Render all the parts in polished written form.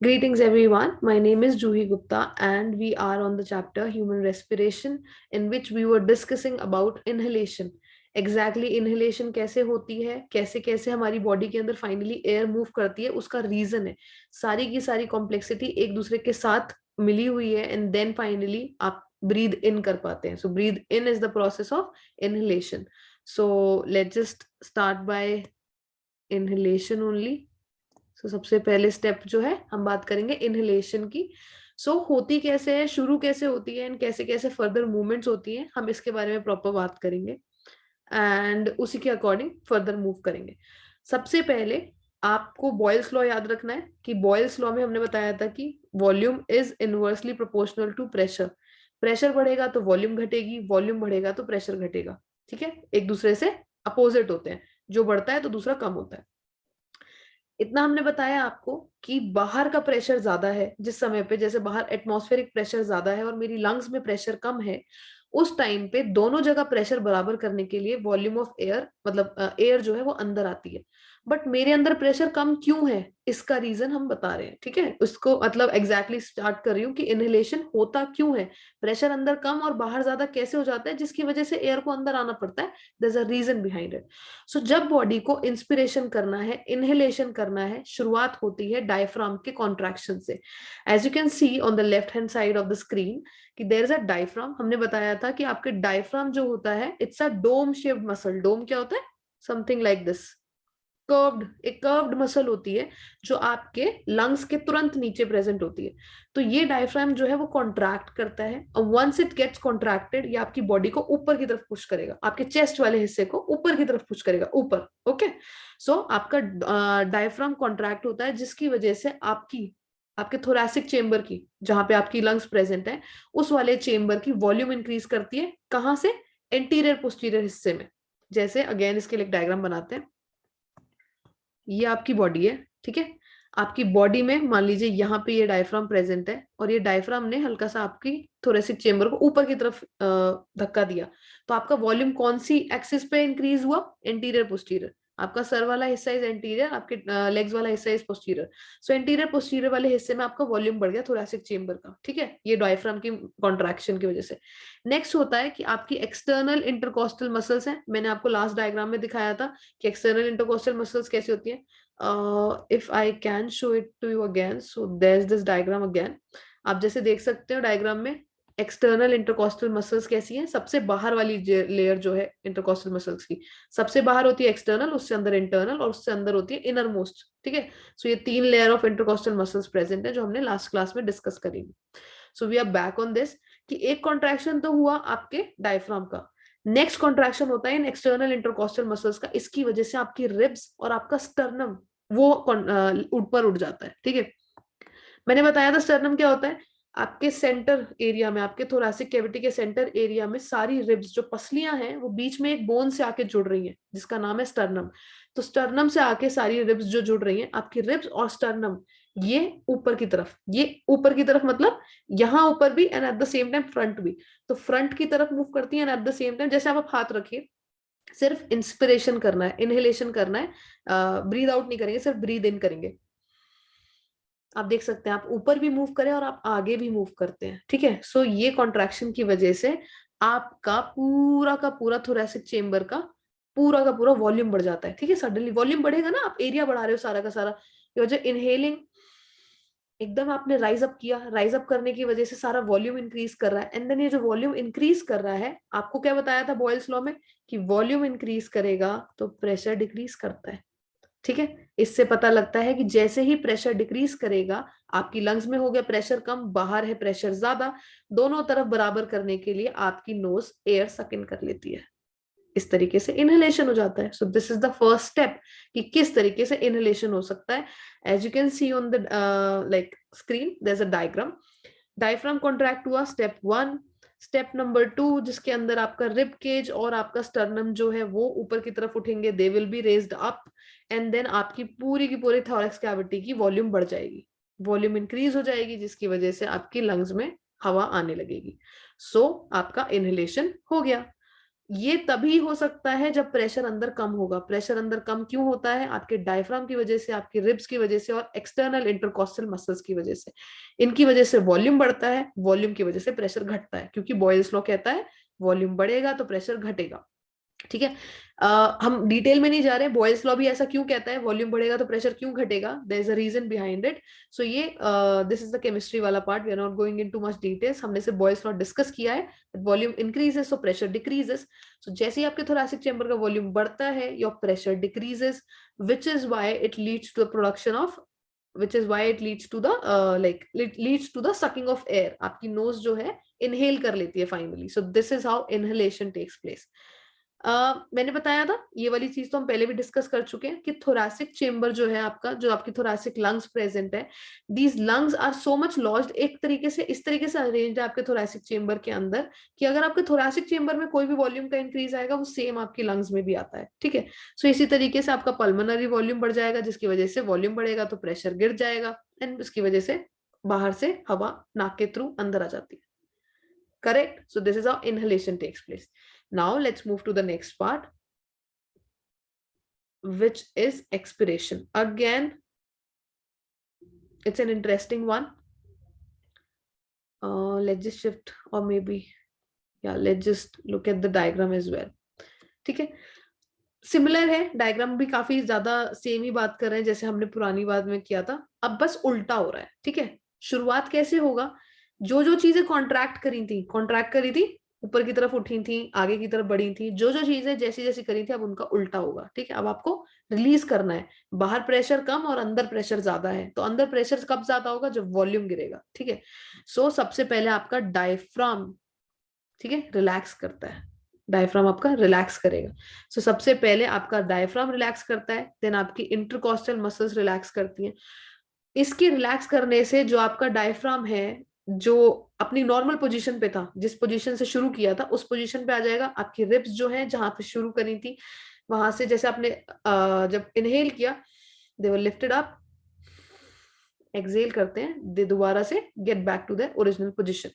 Greetings everyone. My name is Juhi Gupta and we are on the chapter Human Respiration in which we were discussing about inhalation. Exactly inhalation कैसे होती है, कैसे कैसे हमारी body के अंदर finally air move करती है, उसका रीजन है. सारी की सारी कॉम्प्लेक्सिटी एक दूसरे के साथ मिली हुई है एंड देन फाइनली आप ब्रीद इन कर पाते हैं. So breathe in is the process of inhalation. So let's just start by inhalation only. सबसे पहले स्टेप जो है हम बात करेंगे इनहेलेशन की. होती कैसे है, शुरू कैसे होती है एंड कैसे कैसे फर्दर मूवमेंट्स होती हैं, हम इसके बारे में प्रॉपर बात करेंगे एंड उसी के अकॉर्डिंग फर्दर मूव करेंगे. सबसे पहले आपको बॉयल्स लॉ याद रखना है कि बॉयल्स लॉ में हमने बताया था कि volume is inversely proportional to pressure. Pressure बढ़ेगा तो वॉल्यूम घटेगी, वॉल्यूम बढ़ेगा तो प्रेशर घटेगा. ठीक है, एक दूसरे से अपोजिट होते हैं. जो बढ़ता है तो दूसरा कम होता है. इतना हमने बताया आपको कि बाहर का प्रेशर ज्यादा है जिस समय पे, जैसे बाहर एटमॉस्फेरिक प्रेशर ज्यादा है और मेरी लंग्स में प्रेशर कम है, उस टाइम पे दोनों जगह प्रेशर बराबर करने के लिए वॉल्यूम ऑफ एयर मतलब एयर जो है वो अंदर आती है. बट मेरे अंदर प्रेशर कम क्यों है, इसका रीजन हम बता रहे हैं. ठीक है, उसको मतलब एग्जैक्टली स्टार्ट कर रही हूँ कि इनहेलेशन होता क्यों है, प्रेशर अंदर कम और बाहर ज्यादा कैसे हो जाता है जिसकी वजह से एयर को अंदर आना पड़ता है. There is a reason behind it. So जब बॉडी को इंस्पिरेशन करना है, इनहेलेशन करना है, शुरुआत होती है डायफ्राम के कॉन्ट्रैक्शन से. As you can see on the left hand side of the screen कि देयर इज अ डायफ्राम. हमने बताया था कि आपके डायफ्राम जो होता है it's a dome shaped muscle. Dome क्या होता है? समथिंग लाइक दिस, कर्व्ड, एक कर्व्ड मसल होती है जो आपके लंग्स के तुरंत नीचे प्रेजेंट होती है. तो ये डायफ्राम जो है वो कॉन्ट्रैक्ट करता है और वंस इट गेट्स कॉन्ट्रैक्टेड ये आपकी बॉडी को ऊपर की तरफ पुश करेगा, आपके चेस्ट वाले हिस्से को ऊपर की तरफ पुश करेगा, ऊपर. ओके, सो आपका डायफ्राम कॉन्ट्रैक्ट होता है जिसकी वजह से आपके थोरैसिक चेम्बर की, जहां पे आपकी लंग्स प्रेजेंट है, उस वाले चेम्बर की वॉल्यूम इंक्रीज करती है. कहां से? एंटीरियर पोस्टीरियर हिस्से में. जैसे अगेन इसके लिए डायग्राम बनाते हैं. ये आपकी बॉडी है. ठीक है, आपकी बॉडी में मान लीजिए यहाँ पे ये डायफ्राम प्रेजेंट है और ये डायफ्राम ने हल्का सा आपकी थोरेसिक चेम्बर को ऊपर की तरफ धक्का दिया. तो आपका वॉल्यूम कौन सी एक्सिस पे इंक्रीज हुआ? Anterior posterior. आपका सर वाला हिस्सा इज एंटीरियर, आपके लेग्स वाला हिस्सा is posterior. So anterior posterior वाले हिस्से में आपका वॉल्यूम बढ़ गया थोरेसिक चेम्बर का. ठीक है, ये डायफ्राम की कॉन्ट्रैक्शन की वजह से. नेक्स्ट होता है कि आपकी एक्सटर्नल इंटरकोस्टल मसल्स हैं. मैंने आपको लास्ट डायग्राम में दिखाया था कि एक्सटर्नल इंटरकोस्टल मसल्स कैसी होती है. if I can show it to you again, so there's this diagram again. आप जैसे देख सकते हो डायग्राम में एक्सटर्नल इंटरकोस्टल मसल्स कैसी हैं. सबसे बाहर वाली लेयर जो है इंटरकोस्टल मसल्स की, सबसे बाहर होती है एक्सटर्नल, उससे अंदर इंटरनल और उससे अंदर होती है इनर मोस्ट. ठीक है, सो ये 3 layer of intercostal muscles present है जो हमने लास्ट क्लास में डिस्कस करेंगे. So we are back on this कि एक कॉन्ट्रैक्शन तो हुआ आपके डायफ्राम का, नेक्स्ट कॉन्ट्रैक्शन होता है इन एक्सटर्नल इंटरकोस्टल मसल्स का. इसकी वजह से आपकी रिब्स और आपका स्टर्नम वो ऊपर उठ जाता है. ठीक है, मैंने बताया था स्टर्नम क्या होता है. आपके सेंटर एरिया में, आपके थोरैसिक कैविटी के सेंटर एरिया में सारी रिब्स जो पसलियां हैं वो बीच में एक बोन से आके जुड़ रही हैं जिसका नाम है स्टर्नम. तो स्टर्नम से आके सारी रिब्स जो जुड़ रही हैं, आपकी रिब्स और स्टर्नम ये ऊपर की तरफ, ये ऊपर की तरफ मतलब यहाँ ऊपर भी and at the same time front भी. तो फ्रंट की तरफ मूव करती है and at the same time, जैसे आप हाथ रखिए, सिर्फ इंस्पिरेशन करना है, इनहेलेशन करना है, ब्रीद आउट नहीं करेंगे, सिर्फ ब्रीद इन करेंगे. आप देख सकते हैं आप ऊपर भी मूव करें और आप आगे भी मूव करते हैं. ठीक है, सो ये कॉन्ट्रैक्शन की वजह से आपका पूरा का पूरा थोरैसिक चेम्बर का पूरा वॉल्यूम बढ़ जाता है. ठीक है, सडनली वॉल्यूम बढ़ेगा ना, आप एरिया बढ़ा रहे हो सारा का सारा. ये वजह इनहेलिंग एकदम आपने राइज अप किया, राइज अप करने की वजह से सारा वॉल्यूम इंक्रीज कर रहा है. एंड देन ये जो वॉल्यूम इंक्रीज कर रहा है, आपको क्या बताया था बॉयल्स लॉ में कि वॉल्यूम इंक्रीज करेगा तो प्रेशर डिक्रीज करता है. ठीक है, इससे पता लगता है कि जैसे ही प्रेशर डिक्रीज करेगा, आपकी लंग्स में हो गया प्रेशर कम, बाहर है प्रेशर ज्यादा, दोनों तरफ बराबर करने के लिए आपकी नोज एयर सक इन कर लेती है. इस तरीके से इनहेलेशन हो जाता है. So this is the first step कि किस तरीके से इनहेलेशन हो सकता है. As you can see on the like screen there is a diagram. Diaphragm contract हुआ, स्टेप 1. स्टेप नंबर 2 जिसके अंदर आपका रिब केज और आपका स्टर्नम जो है वो ऊपर की तरफ उठेंगे, they will be raised up and then आपकी पूरी की पूरी थोरैक्स कैविटी की वॉल्यूम बढ़ जाएगी, वॉल्यूम इंक्रीज हो जाएगी जिसकी वजह से आपकी लंग्स में हवा आने लगेगी. सो आपका इनहेलेशन हो गया. ये तभी हो सकता है जब प्रेशर अंदर कम होगा। प्रेशर अंदर कम क्यों होता है? आपके डायफ्राम की वजह से, आपकी रिब्स की वजह से और एक्सटर्नल इंटरकॉस्टल मसल्स की वजह से। इनकी वजह से वॉल्यूम बढ़ता है, वॉल्यूम की वजह से प्रेशर घटता है, क्योंकि बॉयल्स लॉ कहता है वॉल्यूम बढ़ेगा तो प्रेशर घटेगा। ठीक है। हम डिटेल में नहीं जा रहे, बॉयल्स लॉ भी ऐसा क्यों कहता है, वॉल्यूम बढ़ेगा तो प्रेशर क्यों घटेगा, there is a reason behind it. So ये दिस इज द केमिस्ट्री वाला part, we are not going in too much details. हमने सिर्फ बॉयल्स लॉ डिस्कस किया है, volume increases so pressure decreases. So जैसे ही आपके थोरैसिक चेंबर का वॉल्यूम बढ़ता है, your pressure decreases, which is why it leads to the production of, which is why it leads to the like it leads to the sucking of air। आपकी nose जो है inhale कर लेती है finally. So this is how inhalation takes place. मैंने बताया था, ये वाली चीज तो हम पहले भी डिस्कस कर चुके हैं कि थोरैसिक चेंबर जो है आपका, जो आपकी थोरैसिक लंग्स प्रेजेंट है, these lungs are so much lodged, एक तरीके से इस तरीके से अरेंज्ड है आपके थोरैसिक चेंबर के अंदर कि अगर आपके थोरैसिक चेंबर में कोई भी वॉल्यूम का इंक्रीज आएगा वो सेम आपकी लंग्स में भी आता है। ठीक है। सो इसी तरीके से आपका पल्मोनरी वॉल्यूम बढ़ जाएगा, जिसकी वजह से वॉल्यूम बढ़ेगा तो प्रेशर गिर जाएगा, एंड उसकी वजह से बाहर से हवा नाक के थ्रू अंदर आ जाती है। Correct? So this is how inhalation takes place. Now let's move to the next part, which is expiration. Again, it's an interesting one. Let's just shift, or maybe, yeah, let's just look at the diagram as well. ठीक है, similar है diagram भी, काफी ज्यादा same ही बात कर रहे हैं जैसे हमने पुरानी बात में किया था, अब बस उल्टा हो रहा है। ठीक है, शुरुआत कैसे होगा, जो जो चीजें कॉन्ट्रैक्ट करी थी, ऊपर की तरफ उठी थी, आगे की तरफ बढ़ी थी, जो जो चीजें जैसी जैसी करी थी, अब उनका उल्टा होगा। ठीक है, अब आपको रिलीज करना है। बाहर प्रेशर कम और अंदर प्रेशर ज्यादा है, तो अंदर प्रेशर कब ज्यादा होगा, जब वॉल्यूम गिरेगा। ठीक है। सो सबसे पहले आपका डायफ्राम, ठीक है, रिलैक्स करता है, डायफ्राम आपका रिलैक्स करेगा। सो सबसे पहले आपका डायफ्राम रिलैक्स करता है, देन आपकी इंटरकॉस्टल मसल्स रिलैक्स करती हैं। इसके रिलैक्स करने से जो आपका डायफ्राम है, जो अपनी नॉर्मल पोजीशन पे था, जिस पोजीशन से शुरू किया था उस पोजीशन पे आ जाएगा। आपकी रिब्स जो है जहां पे शुरू करी थी, वहां से जैसे आपने जब इनहेल किया, they were lifted up, exhale करते हैं, दे दोबारा से get back to their original position.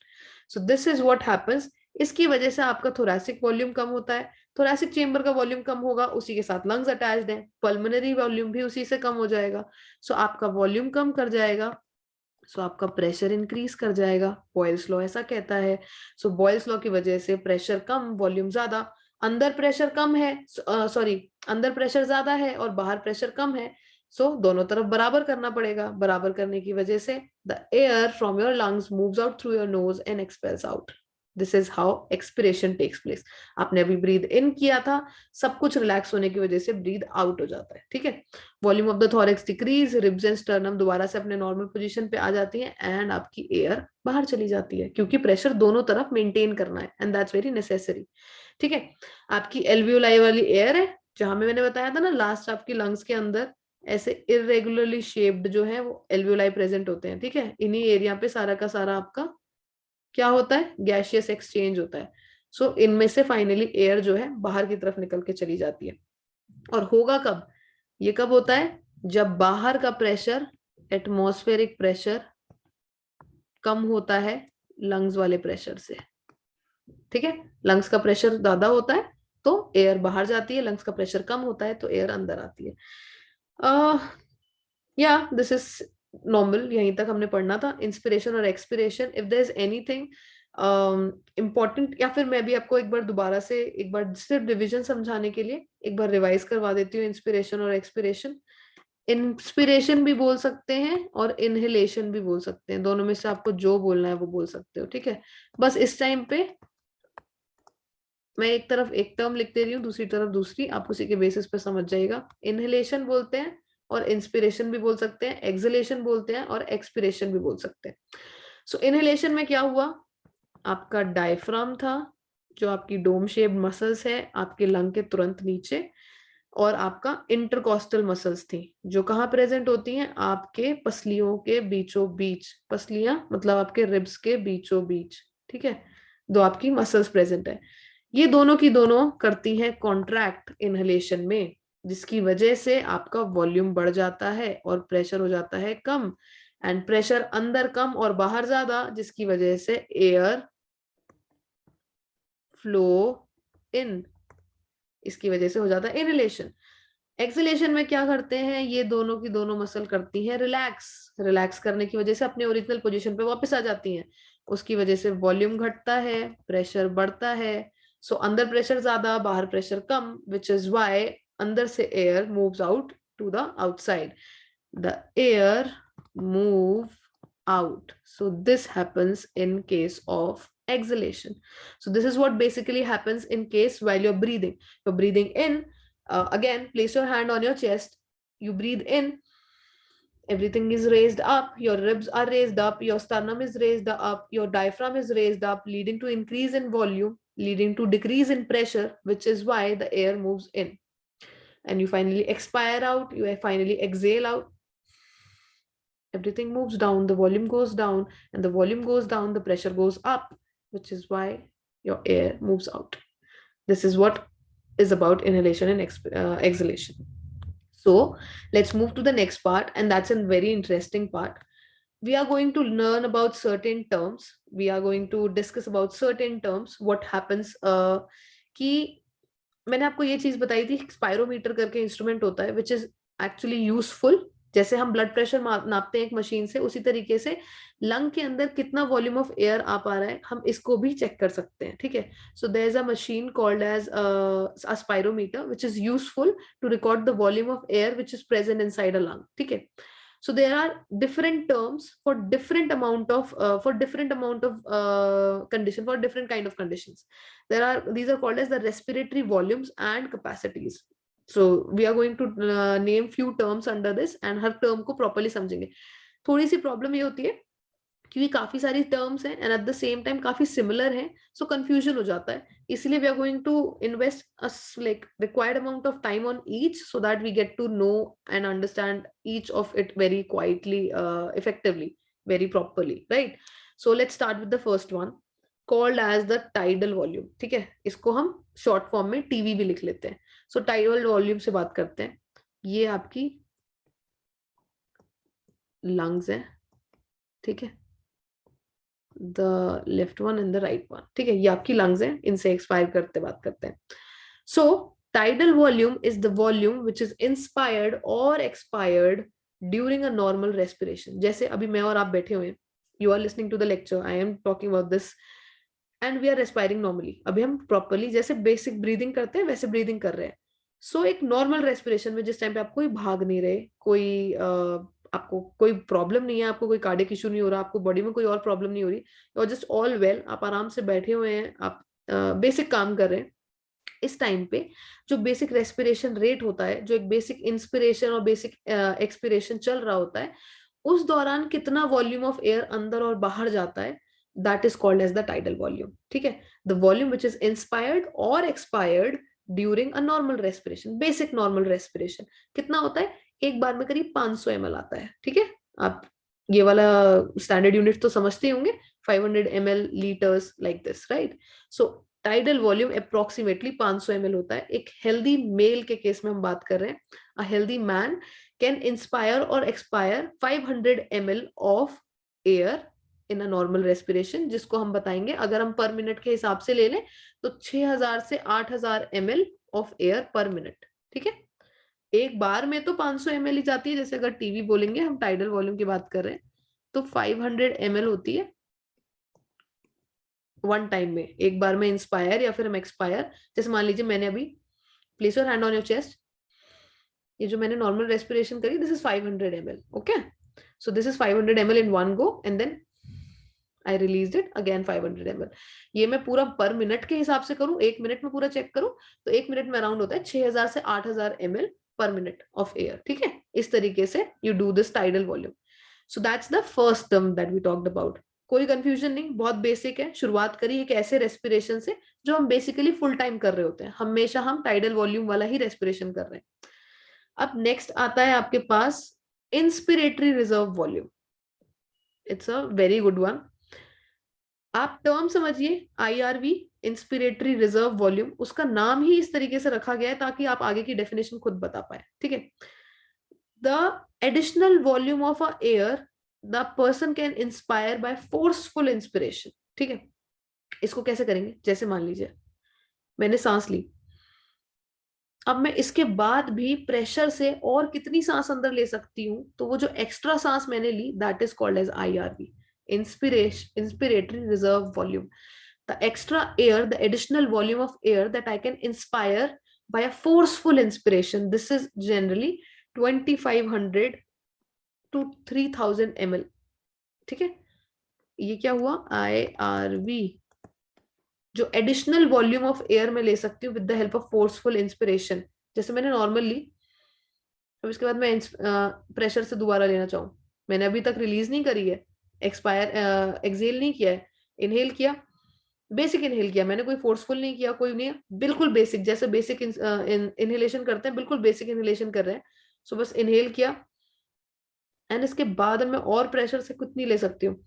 So this is what happens. इसकी वजह से आपका थोरैसिक वॉल्यूम कम होता है, थोरैसिक चेंबर का वॉल्यूम कम होगा, उसी के साथ लंग्स अटैच्ड हैं, पल्मोनरी वॉल्यूम भी उसी से कम हो जाएगा। सो आपका वॉल्यूम कम कर जाएगा, सो आपका प्रेशर इंक्रीज कर जाएगा। बॉयल्स लॉ ऐसा कहता है। सो बॉयल्स लॉ की वजह से प्रेशर कम, वॉल्यूम ज्यादा। अंदर प्रेशर कम है, सॉरी, अंदर प्रेशर ज्यादा है और बाहर प्रेशर कम है, सो दोनों तरफ बराबर करना पड़ेगा। बराबर करने की वजह से the air from your lungs moves out through your nose and expels out. This is how expiration takes place. आपने अभी ब्रीद इन किया था, सब कुछ रिलैक्स होने की वजह से ब्रीद आउट हो जाता है। ठीक है, volume of the thorax decrease, ribs and sternum दोबारा से अपने नॉर्मल पोजीशन पे आ जाती है, एंड आपकी एयर बाहर चली जाती है, क्योंकि प्रेशर दोनों तरफ मेंटेन करना है, एंड दैट्स वेरी नेसेसरी। ठीक है, आपकी एल्वियोलाई वाली एयर है, जहां में मैंने बताया था ना लास्ट, आपकी लंग्स के अंदर ऐसे इरेगुलरली शेप्ड जो है वो एल्वियोलाई प्रेजेंट होते हैं। ठीक है, इन्हीं एरिया पे सारा का सारा आपका क्या होता है, गैसियस एक्सचेंज होता है। सो इनमें से फाइनली एयर जो है बाहर की तरफ निकल के चली जाती है। और होगा कब, ये कब होता है, जब बाहर का प्रेशर, एटमॉस्फेरिक प्रेशर कम होता है लंग्स वाले प्रेशर से। ठीक है, लंग्स का प्रेशर ज्यादा होता है तो एयर बाहर जाती है, लंग्स का प्रेशर कम होता है तो एयर अंदर आती है। या दिस इज नॉर्मल, यहीं तक हमने पढ़ना था, इंस्पिरेशन और expiration. If there is anything important, या फिर मैं भी आपको एक बार दोबारा से, एक बार सिर्फ डिवीजन समझाने के लिए एक बार रिवाइज करवा देती हूँ। इंस्पिरेशन और एक्सपिरेशन, इंस्पिरेशन भी बोल सकते हैं और इनहेलेशन भी बोल सकते हैं, दोनों में से आपको जो बोलना है वो बोल सकते हो। ठीक है, बस इस टाइम पे मैं एक तरफ एक टर्म लिख दे रही हूँ, दूसरी तरफ दूसरी, आप उसी के बेसिस पे समझ जाइएगा। इनहेलेशन बोलते हैं और इंस्पिरेशन भी बोल सकते हैं, एक्सहेलेशन बोलते हैं और एक्सपिरेशन भी बोल सकते हैं। सो इनहेलेशन में क्या हुआ, आपका डायफ्राम था, जो आपकी डोम शेप्ड मसल्स है आपके लंग के तुरंत नीचे, और आपका इंटरकॉस्टल मसल्स थी, जो कहाँ प्रेजेंट होती हैं, आपके पसलियों के बीचों बीच, पसलियां मतलब आपके रिब्स के बीचों बीच। ठीक है, दो आपकी मसल्स प्रेजेंट है, ये दोनों की दोनों करती हैं कॉन्ट्रैक्ट इनहेलेशन में, जिसकी वजह से आपका वॉल्यूम बढ़ जाता है और प्रेशर हो जाता है कम, एंड प्रेशर अंदर कम और बाहर ज्यादा, जिसकी वजह से एयर फ्लो इन इसकी वजह से हो जाता है इनहेलेशन। एक्सहेलेशन में क्या करते हैं, ये दोनों की दोनों मसल करती हैं रिलैक्स, रिलैक्स करने की वजह से अपने ओरिजिनल पोजीशन पे वापस आ जाती हैं। उसकी वजह से वॉल्यूम घटता है, प्रेशर बढ़ता है। सो अंदर प्रेशर ज्यादा, बाहर प्रेशर कम, विच इज वाई अंदर से air moves out to the outside, the air move out. So this happens in case of exhalation. So this is what basically happens in case while you're breathing. You're breathing in, again, place your hand on your chest. You breathe in, everything is raised up, your ribs are raised up, your sternum is raised up, your diaphragm is raised up, leading to increase in volume, leading to decrease in pressure, which is why the air moves in. And you finally expire out, you finally exhale out. Everything moves down, the volume goes down, and the volume goes down, the pressure goes up, which is why your air moves out. This is what is about inhalation and exhalation. So let's move to the next part, and that's a very interesting part. We are going to learn about certain terms. We are going to discuss about certain terms. What happens कि मैंने आपको ये चीज बताई थी, spirometer करके instrument होता है विच इज एक्चुअली यूजफुल। जैसे हम ब्लड प्रेशर नापते हैं एक मशीन से, उसी तरीके से लंग के अंदर कितना वॉल्यूम ऑफ एयर आ पा रहा है हम इसको भी चेक कर सकते हैं, ठीक है। So there is a machine called as a spirometer which is useful to record the volume of air which is present inside a lung, ठीक है। So there are different terms for different amount of condition, for different kind of conditions. These are called as the respiratory volumes and capacities. So we are going to name few terms under this, and her term को properly समझेंगे। थोड़ी सी problem ये होती है क्योंकि काफी सारी terms हैं and at the same time काफी सिमिलर हैं, सो कंफ्यूजन हो जाता है। इसलिए we are going to invest like required amount of time on each so that we get to know and understand each of it very quietly, effectively, very properly, right. So let's start with the first one called as the tidal volume, ठीक है। इसको हम short form में TV भी लिख लेते हैं। So tidal volume से बात करते हैं। ये आपकी लंग्स है, ठीक है, the left one and the right one, ठीक है, ये आपकी लंग्स हैं, इनसे एक्सपायर करते बात करते हैं। So tidal volume is the volume which is inspired और expired during a normal respiration. जैसे अभी मैं और आप बैठे हुए हैं, you are listening to the lecture, I am talking about this and we are respiring normally. अभी हम प्रॉपरली जैसे बेसिक ब्रीदिंग करते हैं वैसे ब्रीदिंग कर रहे हैं। सो एक नॉर्मल रेस्पिरेशन में जिस टाइम पे आप कोई भाग नहीं रहे, कोई आपको कोई प्रॉब्लम नहीं है, आपको कोई कार्डियक इशू नहीं हो रहा, आपको बॉडी में कोई और प्रॉब्लम नहीं हो रही, और जस्ट ऑल वेल, आप आराम से बैठे हुए हैं, आप बेसिक काम कर रहे हैं। इस टाइम पे जो बेसिक रेस्पिरेशन रेट होता है, जो एक बेसिक इंस्पिरेशन और बेसिक एक्सपिरेशन चल रहा होता है, उस दौरान कितना वॉल्यूम ऑफ एयर अंदर और बाहर जाता है, that is called as the tidal volume, ठीक है। The volume which is inspired और expired during a normal respiration, basic normal respiration कितना होता है, एक बार में करीब 500 ml आता है, ठीक है। आप ये वाला स्टैंडर्ड यूनिट तो समझते होंगे, 500 ml litres like this, right. So tidal volume approximately 500 ml होता है। एक हेल्दी मेल के केस में हम बात कर रहे हैं, a healthy man can inspire और expire 500 ml of air in a normal respiration, जिसको हम बताएंगे अगर हम पर मिनट के हिसाब से ले लें तो 6000 से 8000 ml ऑफ एयर पर मिनट, ठीक है। एक बार में तो 500 ml ही जाती है, जैसे अगर टीवी बोलेंगे, हम टाइडल वॉल्यूम की बात कर रहे हैं तो 500 ml होती है वन टाइम में, एक बार में इंस्पायर या फिर हम एक्सपायर। जैसे मान लीजिए मैंने अभी, place your hand on your chest, ये जो मैंने नॉर्मल रेस्पिरेशन करी, this is 500 ml, okay. So this is 500 ml in one go and then I release it again 500 ml। ये मैं पूरा पर मिनट के हिसाब से करूं, एक मिनट में पूरा चेक करूं, तो एक मिनट में अराउंड होता है 6000 से 8000 ml पर मिनट ऑफ एयर, ठीक है। इस तरीके से you do this tidal volume. So that's the first term that we talked about. कोई कंफ्यूजन नहीं, बहुत बेसिक है। शुरुआत करी एक ऐसे रेस्पिरेशन से जो हम बेसिकली फुल टाइम कर रहे होते हैं, हमेशा हम टाइडल वॉल्यूम वाला ही रेस्पिरेशन कर रहे हैं। अब नेक्स्ट आता है आपके पास inspiratory reserve volume. It's a very good one. आप टर्म समझिए, आईआरवी, इंस्पिरेटरी रिजर्व वॉल्यूम, उसका नाम ही इस तरीके से रखा गया है ताकि आप आगे की डेफिनेशन खुद बता पाए, ठीक है। The additional volume of a air the person can inspire by forceful inspiration, ठीक है। इसको कैसे करेंगे, जैसे मान लीजिए मैंने सांस ली, अब मैं इसके बाद भी प्रेशर से और कितनी सांस अंदर ले सकती हूँ, तो वो जो एक्स्ट्रा सांस मैंने ली that is called as IRV, inspiratory reserve volume. The extra air, the additional volume of air that I can inspire by a forceful inspiration. This is generally 2500 to 3000 ml. ठीक है, ये क्या हुआ, IRV, जो additional volume of air में ले सकती हूँ with the help of forceful inspiration. जैसे मैंने नॉर्मल ली, अब इसके बाद मैं प्रेशर से दोबारा लेना चाहूँ, मैंने अभी तक रिलीज नहीं करी है, एक्सेल नहीं किया है, इनहेल किया, बेसिक इनहेल किया मैंने, कोई फोर्सफुल नहीं किया, कोई नहीं, बिल्कुल बेसिक, जैसे बेसिक इनहेलेशन करते हैं, बिल्कुल बेसिक इनहेलेशन कर रहे हैं. सो बस इनहेल किया, एंड इसके बाद मैं और प्रेशर से कितनी ले सकती हूँ,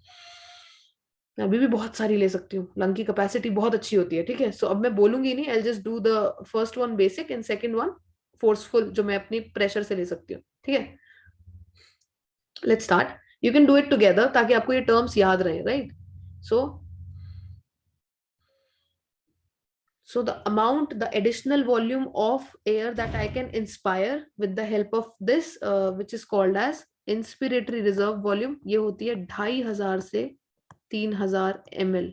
अभी भी बहुत सारी ले सकती हूँ, लंग की कैपेसिटी बहुत अच्छी होती है. ठीक है, सो अब मैं बोलूंगी नहीं, I just do the first one basic and second one forceful, जो मैं अपनी प्रेशर से ले सकती हूँ. ठीक है, let's start. You can do it together ताकि आपको ये टर्म्स याद रहे, right. So the amount, the additional volume of air that I can inspire with the help of this, which is called as inspiratory reserve volume, ये होती है 2500 से 3000 ml.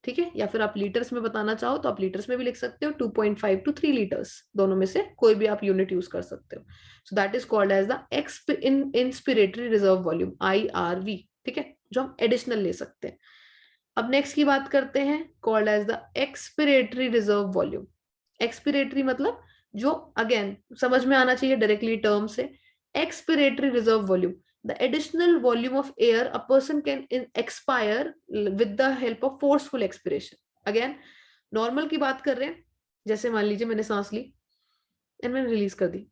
ठीक है, या फिर आप लीटर्स में बताना चाहो तो आप लीटर्स में भी लिख सकते हो, 2.5 to 3 लीटर्स, दोनों में से कोई भी आप यूनिट यूज कर सकते हो. So that is called as the inspiratory reserve volume, IRV. ठीक है, जो हम एडिशनल ले सकते हैं. अब नेक्स्ट की बात करते हैं, called as the expiratory reserve volume. Expiratory मतलब जो, अगेन समझ में आना चाहिए डायरेक्टली टर्म से, expiratory reserve volume, the additional volume of air a person can expire with the help of forceful expiration. Again, normal की बात कर रहे हैं, जैसे मान लीजिए मैंने सांस ली एंड मैंने रिलीज कर दी.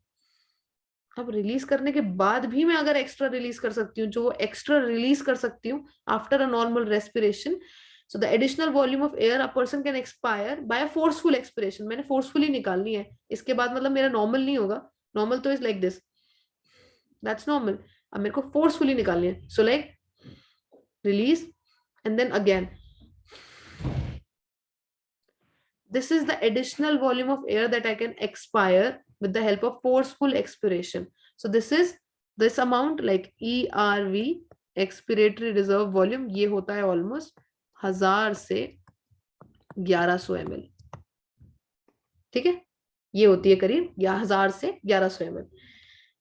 अब रिलीज करने के बाद भी मैं अगर एक्स्ट्रा रिलीज कर सकती हूँ, जो एक्स्ट्रा रिलीज कर सकती हूँ after a normal respiration, so the additional volume of air a person can expire by a forceful expiration. मैंने फोर्सफुली निकालनी है, इसके बाद मतलब मेरा नॉर्मल नहीं होगा, नॉर्मल तो is like this, that's normal. अब मेरे को फोर्सफुली निकालनी है, so like release and then again. This is the additional volume of air that I can expire with the help of forceful expiration. So this is this amount, like ERV, expiratory reserve volume, ये होता है almost 1000 से 1100 ml. ठीक है, ये होती है करीब 1000 से 1100 ml.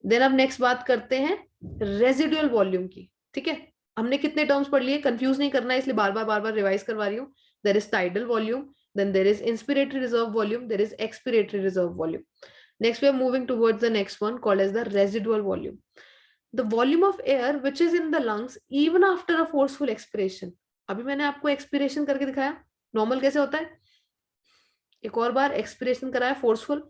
देन अब नेक्स्ट बात करते हैं रेजिडुअल वॉल्यूम की. ठीक है, हमने कितने टर्म्स पढ़ लिए, कंफ्यूज नहीं करना है, इसलिए बार बार रिवाइज करवा रही हूँ. There is tidal volume, then there is inspiratory reserve volume, there is expiratory reserve volume. Next we are moving towards the next one called as the residual volume, the volume of air which is in the lungs even after a forceful expiration. अभी मैंने आपको expiration करके दिखाया, normal कैसे होता है, एक और बार एक्सपिरेशन कराया फोर्सफुल,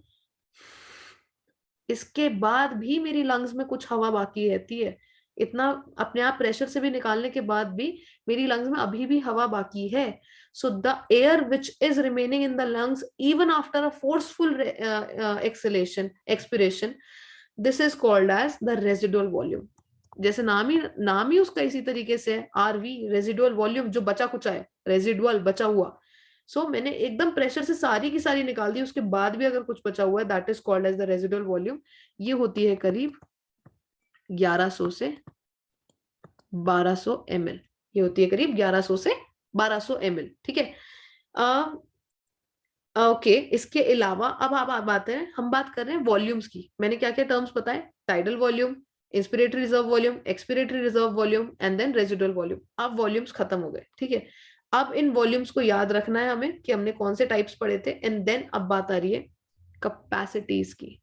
इसके बाद भी मेरी लंग्स में कुछ हवा बाकी रहती है, इतना अपने आप प्रेशर से भी निकालने के बाद भी मेरी लंग्स में अभी भी हवा बाकी है. So the air which is remaining in the lungs even after a forceful expiration, this is called as the residual volume. जैसे नाम ही उसका इसी तरीके से है, RV, रेजिडुअल वॉल्यूम, जो बचा कुचा है, रेजिडुअल बचा हुआ. सो मैंने एकदम प्रेशर से सारी की सारी निकाल दी, उसके बाद भी अगर कुछ बचा हुआ है, that is called as the residual volume. ये होती है करीब 1100 से 1200 ml. ये होती है करीब 1100 से 1200 ml. ठीक है, ओके. इसके अलावा अब आप बात है, हम बात कर रहे हैं वॉल्यूम्स की. मैंने क्या क्या टर्म्स बताए, tidal volume, inspiratory reserve volume, expiratory reserve volume and then residual volume. अब वॉल्यूम्स खत्म हो गए. ठीक है, अब इन वॉल्यूम्स को याद रखना है हमें कि हमने कौन से टाइप्स पढ़े थे. एंड देन अब बात आ रही है कैपेसिटीज की.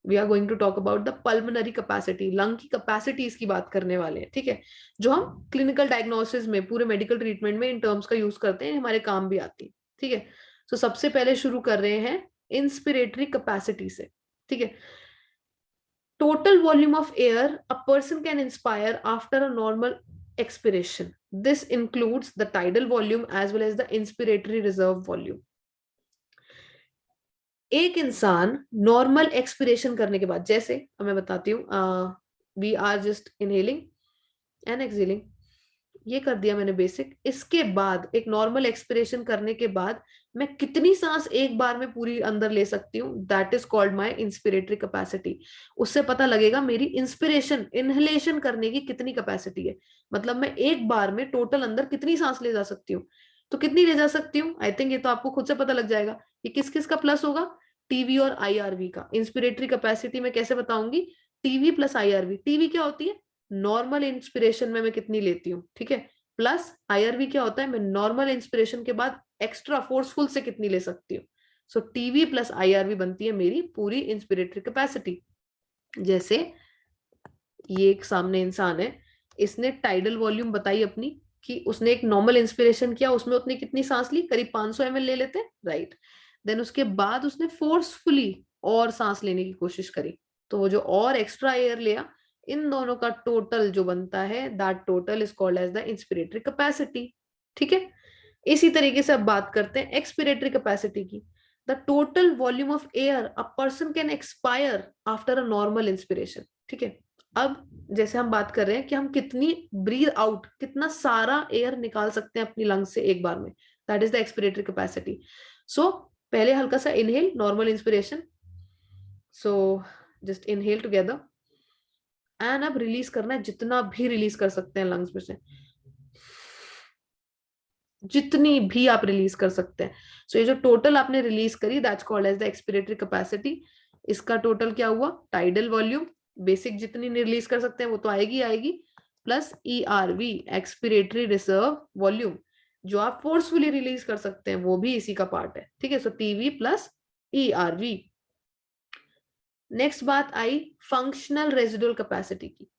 We are going to talk about the pulmonary capacity, lung की कैपेसिटीज की बात करने वाले हैं. ठीक है, जो हम क्लिनिकल डायग्नोसिस में, पूरे मेडिकल ट्रीटमेंट में इन टर्म्स का यूज करते हैं, हमारे काम भी आती है. ठीक है, तो सबसे पहले शुरू कर रहे हैं इंस्पिरेटरी कैपेसिटी से. ठीक है, total volume of air a person can inspire after a normal expiration. This includes the tidal volume as well as the inspiratory reserve volume. एक इंसान नॉर्मल एक्सपिरेशन करने के बाद, जैसे मैं बताती हूँ, we are just inhaling and exhaling, ये कर दिया मैंने बेसिक। इसके बाद एक नॉर्मल एक्सपिरेशन करने के बाद मैं कितनी सांस एक बार में पूरी अंदर ले सकती हूँ, that is called my inspiratory capacity. उससे पता लगेगा मेरी इंस्पिरेशन इनहेलेशन करने की कितनी कैपेसिटी है, मतलब मैं एक बार में टोटल अंदर कितनी सांस ले जा सकती हूँ। तो कितनी ले जा सकती हूँ, आई थिंक ये तो आपको खुद से पता लग जाएगा। ये किस किस का प्लस होगा, टीवी और आईआरवी का। इंस्पिरेटरी कैपेसिटी में कैसे बताऊंगी, टीवी प्लस आईआरवी। टीवी क्या होती है, नॉर्मल इंस्पिरेशन में मैं कितनी लेती हूँ, ठीक है, प्लस आईआरवी क्या होता है, मैं नॉर्मल इंस्पिरेशन के बाद एक्स्ट्रा फोर्सफुल से कितनी ले सकती हूँ। सो टीवी प्लस आईआरवी बनती है मेरी पूरी इंस्पिरेटरी कैपेसिटी। जैसे ये एक सामने इंसान है, इसने टाइडल वॉल्यूम बताई अपनी कि उसने एक नॉर्मल इंस्पिरेशन किया, उसमें उसने कितनी सांस ली, करीब 500 ml ले लेते, राइट। देन उसके बाद उसने फोर्सफुली और सांस लेने की कोशिश करी, तो वो जो और एक्स्ट्रा एयर लिया, इन दोनों का टोटल जो बनता है, that total is called as the inspiratory capacity. ठीक है, इसी तरीके से अब बात करते हैं एक्सपिरेटरी कैपेसिटी की। The total volume of air a person can expire after a normal inspiration. ठीक है, अब जैसे हम बात कर रहे हैं कि हम कितनी ब्रीथ आउट, कितना सारा एयर निकाल सकते हैं अपनी लंग्स से एक बार में, that is the expiratory capacity. So पहले हल्का सा inhale, normal inspiration, so just inhale together and अब रिलीज करना है, जितना भी रिलीज कर सकते हैं लंग्स में से, जितनी भी आप रिलीज कर सकते हैं। सो ये जो टोटल आपने रिलीज करी, that's called as the expiratory capacity. इसका टोटल क्या हुआ, टाइडल वॉल्यूम, बेसिक जितनी रिलीज कर सकते हैं वो तो आएगी आएगी, plus ERV expiratory reserve volume, जो आप फोर्सफुली रिलीज कर सकते हैं वो भी इसी का पार्ट है। ठीक है, so TV plus ERV. Next बात आई फंक्शनल रेजिडुअल कैपेसिटी की।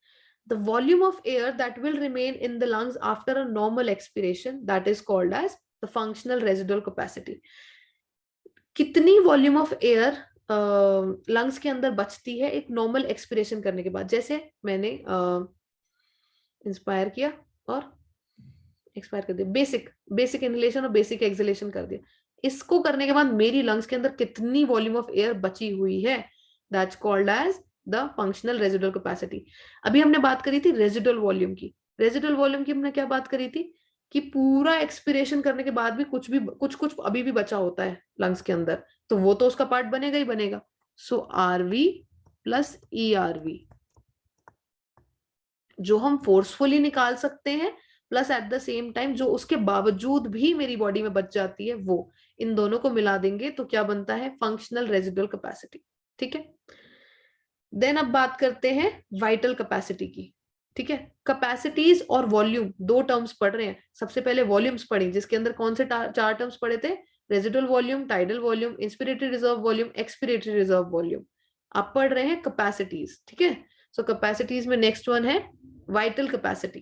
The volume of air that will remain in the lungs after a normal expiration, that is called as the functional residual capacity. कितनी volume of air lungs के अंदर बचती है एक normal expiration करने के बाद। जैसे मैंने इंस्पायर किया और एक्सपायर कर दिया, बेसिक बेसिक इनहेलेशन और बेसिक एक्सहेलेशन कर दिया, इसको करने के बाद मेरी लंग्स के अंदर कितनी वॉल्यूम ऑफ एयर बची हुई है, that's called as the functional residual capacity. अभी हमने बात करी थी रेजिडुअल वॉल्यूम की। रेजिडुअल वॉल्यूम की हमने क्या बात करी थी कि पूरा एक्सपिरेशन करने के बाद भी कुछ कुछ अभी भी बचा होता है लंग्स के अंदर, तो वो तो उसका पार्ट बनेगा ही बनेगा। सो आरवी प्लस ई आरवी, जो हम फोर्सफुली निकाल सकते हैं, plus eight the same time जो उसके बावजूद भी मेरी बॉडी में बच जाती है, वो इन दोनों को मिला देंगे तो क्या बनता है, फंक्शनल रेजिडुअल कैपेसिटी। ठीक है, देन अब बात करते हैं वाइटल कैपेसिटी की। ठीक है, कैपेसिटीज और वॉल्यूम दो टर्म्स पढ़ रहे हैं। सबसे पहले वॉल्यूम्स पढ़ी, जिसके अंदर कौन से चार टर्म्स पढ़े थे, residual volume, tidal volume, inspiratory reserve volume, expiratory reserve volume. आप पढ़ रहे हैं कैपेसिटीज। ठीक है, सो कैपेसिटीज में नेक्स्ट वन है vital capacity.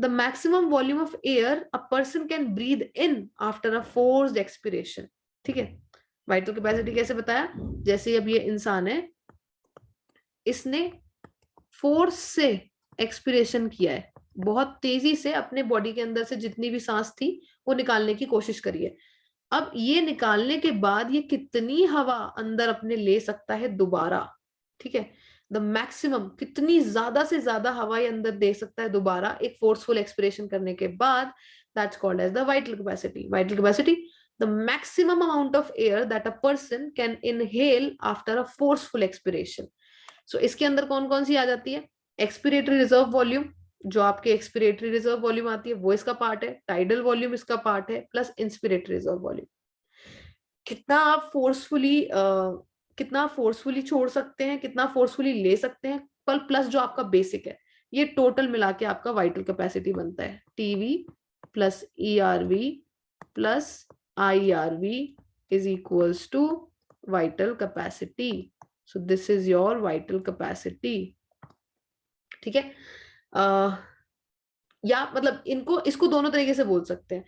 The maximum volume of air a person can breathe in after a forced expiration. ठीक है, vital capacity कैसे बताया, जैसे अब ये इंसान है, इसने फोर्स से एक्सपिरेशन किया है, बहुत तेजी से अपने बॉडी के अंदर से जितनी भी सांस थी वो निकालने की कोशिश करी है। अब ये निकालने के बाद ये कितनी हवा अंदर अपने ले सकता है दोबारा। ठीक है, द मैक्सिमम कितनी ज्यादा से ज्यादा हवा ये अंदर दे सकता है दोबारा एक फोर्सफुल एक्सपिरेशन करने के बाद, that's called as the vital capacity. Vital capacity, the maximum amount of air that a person can inhale after a forceful expiration. So इसके अंदर कौन कौन सी आ जाती है, एक्सपिरेटरी रिजर्व वॉल्यूम, जो आपके एक्सपिरेटरी रिजर्व वॉल्यूम आती है वो इसका पार्ट है, टाइडल वॉल्यूम इसका पार्ट है, प्लस इंस्पिरेटरी रिजर्व वॉल्यूम। कितना आप फोर्सफुली छोड़ सकते हैं, कितना फोर्सफुली ले सकते हैं, पर प्लस जो आपका बेसिक है, ये टोटल मिला के आपका वाइटल कैपेसिटी बनता है। TV plus ERV plus IRV is equals to vital capacity. So this is your vital capacity. ठीक है, या मतलब इनको इसको दोनों तरीके से बोल सकते हैं।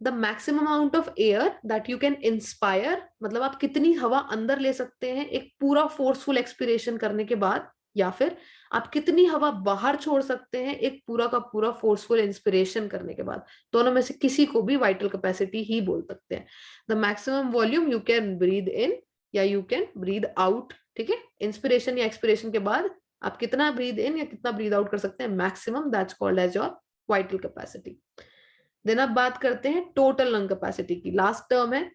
The maximum amount of air that you can inspire, मतलब आप कितनी हवा अंदर ले सकते हैं एक पूरा फोर्सफुल एक्सपिरेशन करने के बाद, या फिर आप कितनी हवा बाहर छोड़ सकते हैं एक पूरा का पूरा फोर्सफुल इंस्पिरेशन करने के बाद। दोनों में से किसी को भी वाइटल कैपेसिटी ही बोल सकते हैं। The maximum volume you can breathe in या यू कैन ब्रीद आउट। ठीक है, इंस्पिरेशन या एक्सपिरेशन के बाद आप कितना ब्रीद इन या कितना ब्रीद आउट कर सकते हैं maximum, that's called as your vital capacity. Then अब बात करते हैं टोटल लंग कैपेसिटी की, लास्ट टर्म है,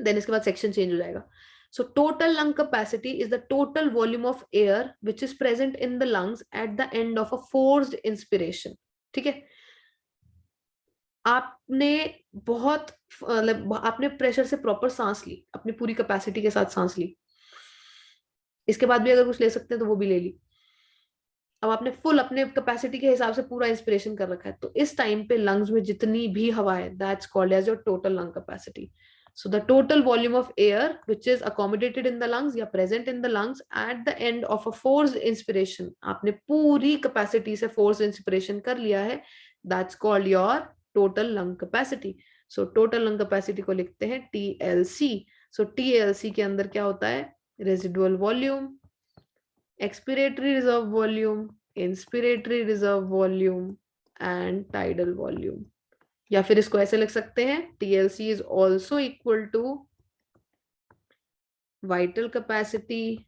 देन इसके बाद सेक्शन चेंज हो जाएगा। So total lung capacity is the total volume of air which is present in the lungs at the end of a forced inspiration. ठीक है, आपने बहुत मतलब आपने प्रेशर से प्रॉपर सांस ली, अपनी पूरी कैपेसिटी के साथ सांस ली, इसके बाद भी अगर कुछ ले सकते हैं तो वो भी ले ली। अब आपने फुल अपने कैपेसिटी के हिसाब से पूरा इंस्पिरेशन कर रखा है, तो इस टाइम पे लंग्स में जितनी भी हवा है, that's called as your total lung capacity. So the total volume of air which is accommodated in the lungs या present in the lungs at the end of a forced inspiration, आपने पूरी capacity से forced inspiration कर लिया है, that's called your total lung capacity. So total lung capacity को लिखते हैं TLC. So TLC के अंदर क्या होता है? Residual volume, expiratory reserve volume, inspiratory reserve volume and tidal volume. या फिर इसको ऐसे लिख सकते हैं, TLC is also equal to vital capacity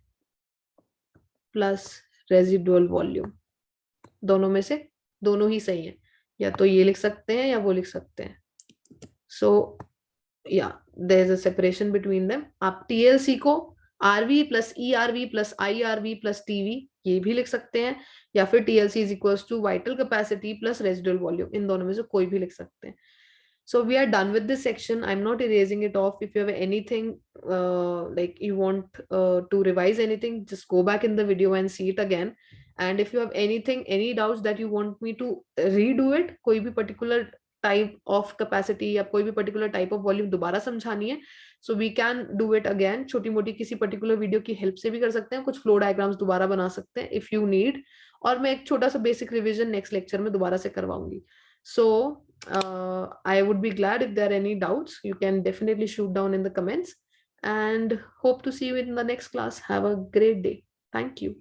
plus residual volume. दोनों में से दोनों ही सही है, या तो ये लिख सकते हैं या वो लिख सकते हैं. So yeah, there is a separation between them. आप TLC को RV plus ERV plus IRV plus TV ये भी लिख सकते हैं, या फिर TLC is equals to vital capacity plus residual volume, इन दोनों में से कोई भी लिख सकते हैं. So we are done with this section. I'm not erasing it off. If you have anything like you want to revise anything, just go back in the video and see it again. And if you have anything, any doubts that you want me to redo it, कोई भी particular type of capacity या कोई भी particular type of volume दोबारा समझानी है, so we can do it again. छोटी मोटी किसी particular video की help से भी कर सकते हैं, कुछ flow diagrams दोबारा बना सकते हैं if you need, और मैं एक छोटा सा basic revision next lecture में दोबारा से करवाऊंगी. So I would be glad if there are any doubts. You can definitely shoot down in the comments, and hope to see you in the next class. Have a great day. Thank you.